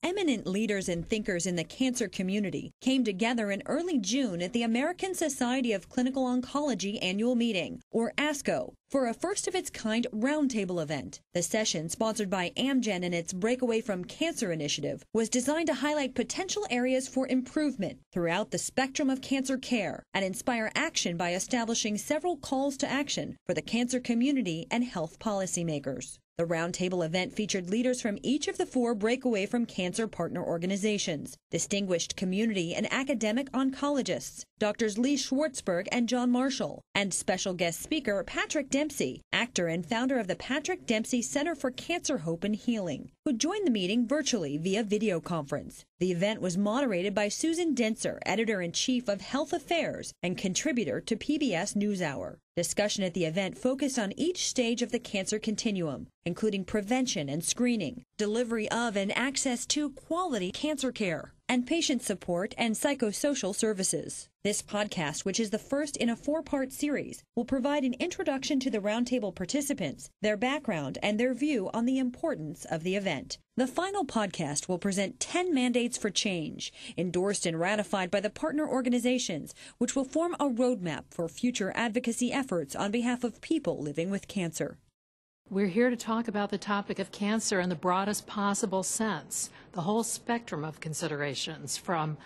Eminent leaders and thinkers in the cancer community came together in early June at the American Society of Clinical Oncology annual meeting, or ASCO, for a first-of-its-kind roundtable event. The session, sponsored by Amgen and its Breakaway from Cancer initiative, was designed to highlight potential areas for improvement throughout the spectrum of cancer care and inspire action by establishing several calls to action for the cancer community and health policymakers. The roundtable event featured leaders from each of the 4 Breakaway from Cancer partner organizations, distinguished community and academic oncologists, Drs. Schwartzberg and John Marshall, and special guest speaker Patrick Dempsey, actor and founder of the Patrick Dempsey Center for Cancer Hope and Healing, who joined the meeting virtually via video conference. The event was moderated by Susan Dentzer, editor-in-chief of Health Affairs and contributor to PBS NewsHour. Discussion at the event focused on each stage of the cancer continuum, including prevention and screening, delivery of and access to quality cancer care, and patient support and psychosocial services. This podcast, which is the first in a 4-part series, will provide an introduction to the roundtable participants, their background, and their view on the importance of the event. The final podcast will present 10 mandates for change, endorsed and ratified by the partner organizations, which will form a roadmap for future advocacy efforts on behalf of people living with cancer. We're here to talk about the topic of cancer in the broadest possible sense, the whole spectrum of considerations, from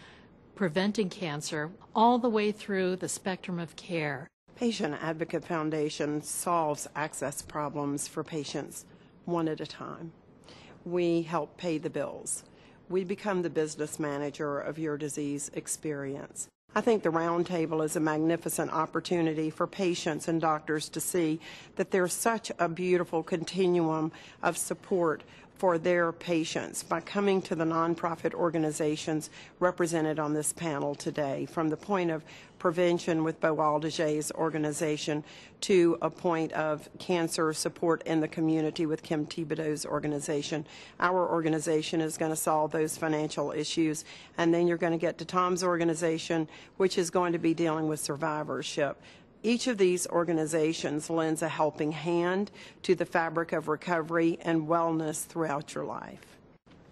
preventing cancer all the way through the spectrum of care. Patient Advocate Foundation solves access problems for patients one at a time. We help pay the bills. We become the business manager of your disease experience. I think the roundtable is a magnificent opportunity for patients and doctors to see that there's such a beautiful continuum of support for their patients by coming to the nonprofit organizations represented on this panel today, from the point of prevention with Beau Aldegier's organization to a point of cancer support in the community with Kim Thibodeau's organization. Our organization is going to solve those financial issues, and then you're going to get to Tom's organization, which is going to be dealing with survivorship. Each of these organizations lends a helping hand to the fabric of recovery and wellness throughout your life.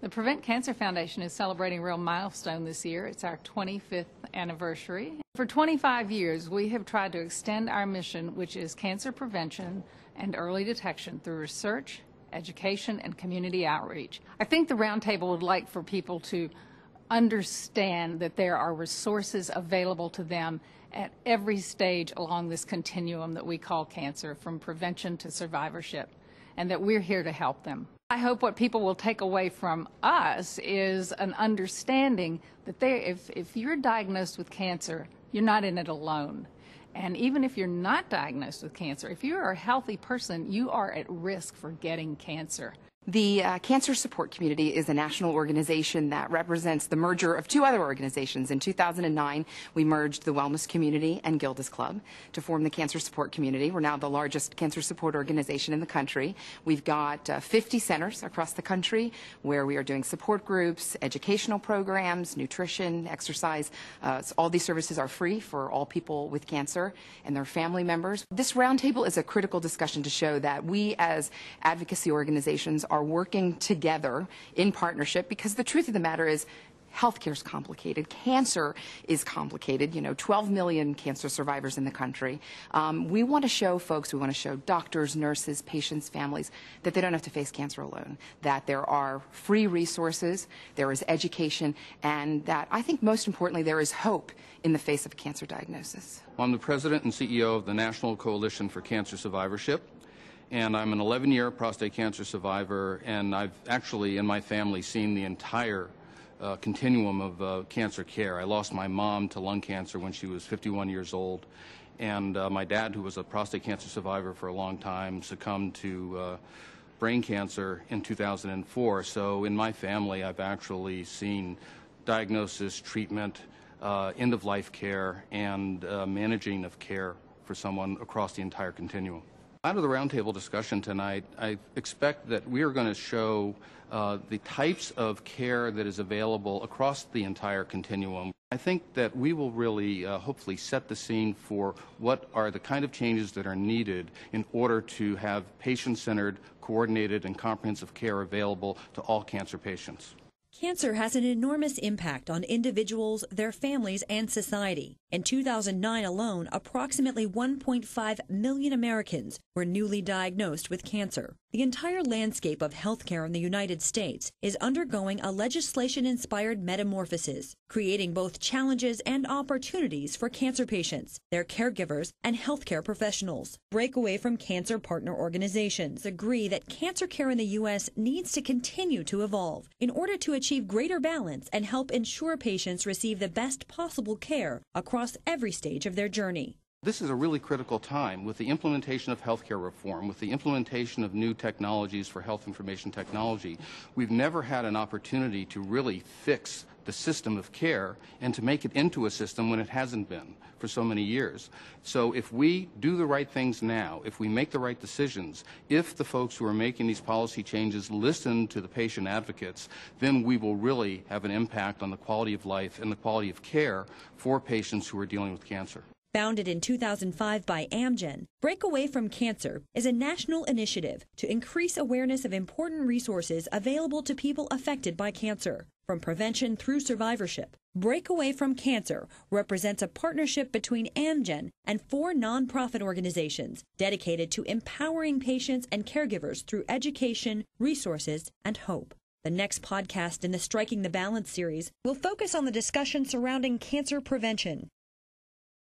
The Prevent Cancer Foundation is celebrating a real milestone this year. It's our 25th anniversary. For 25 years, we have tried to extend our mission, which is cancer prevention and early detection through research, education, and community outreach. I think the roundtable would like for people to understand that there are resources available to them at every stage along this continuum that we call cancer, from prevention to survivorship, and that we're here to help them. I hope what people will take away from us is an understanding that if you're diagnosed with cancer, you're not in it alone. And even if you're not diagnosed with cancer, if you're a healthy person, you are at risk for getting cancer. The Cancer Support Community is a national organization that represents the merger of 2 other organizations. In 2009, we merged the Wellness Community and Gilda's Club to form the Cancer Support Community. We're now the largest cancer support organization in the country. We've got 50 centers across the country where we are doing support groups, educational programs, nutrition, exercise. So all these services are free for all people with cancer and their family members. This roundtable is a critical discussion to show that we as advocacy organizations are working together in partnership, because the truth of the matter is healthcare is complicated. Cancer is complicated. 12 million cancer survivors in the country. We want to show folks, we want to show doctors, nurses, patients, families, that they don't have to face cancer alone, that there are free resources, there is education, and that, I think most importantly, there is hope in the face of a cancer diagnosis. I'm the president and CEO of the National Coalition for Cancer Survivorship. And I'm an 11-year prostate cancer survivor, and I've actually, in my family, seen the entire continuum of cancer care. I lost my mom to lung cancer when she was 51 years old, and my dad, who was a prostate cancer survivor for a long time, succumbed to brain cancer in 2004. So in my family, I've actually seen diagnosis, treatment, end-of-life care, and managing of care for someone across the entire continuum. Out of the roundtable discussion tonight, I expect that we are going to show the types of care that is available across the entire continuum. I think that we will really hopefully set the scene for what are the kind of changes that are needed in order to have patient-centered, coordinated, and comprehensive care available to all cancer patients. Cancer has an enormous impact on individuals, their families, and society. In 2009 alone, approximately 1.5 million Americans were newly diagnosed with cancer. The entire landscape of healthcare in the United States is undergoing a legislation-inspired metamorphosis, creating both challenges and opportunities for cancer patients, their caregivers, and healthcare professionals. Breakaway from cancer partner organizations agree that cancer care in the U.S. needs to continue to evolve in order to achieve greater balance and help ensure patients receive the best possible care across every stage of their journey. This is a really critical time with the implementation of healthcare reform, with the implementation of new technologies for health information technology. We've never had an opportunity to really fix the system of care and to make it into a system when it hasn't been for so many years. So if we do the right things now, if we make the right decisions, if the folks who are making these policy changes listen to the patient advocates, then we will really have an impact on the quality of life and the quality of care for patients who are dealing with cancer. Founded in 2005 by Amgen, Breakaway from Cancer is a national initiative to increase awareness of important resources available to people affected by cancer, from prevention through survivorship. Breakaway from Cancer represents a partnership between Amgen and 4 nonprofit organizations dedicated to empowering patients and caregivers through education, resources, and hope. The next podcast in the Striking the Balance series will focus on the discussion surrounding cancer prevention,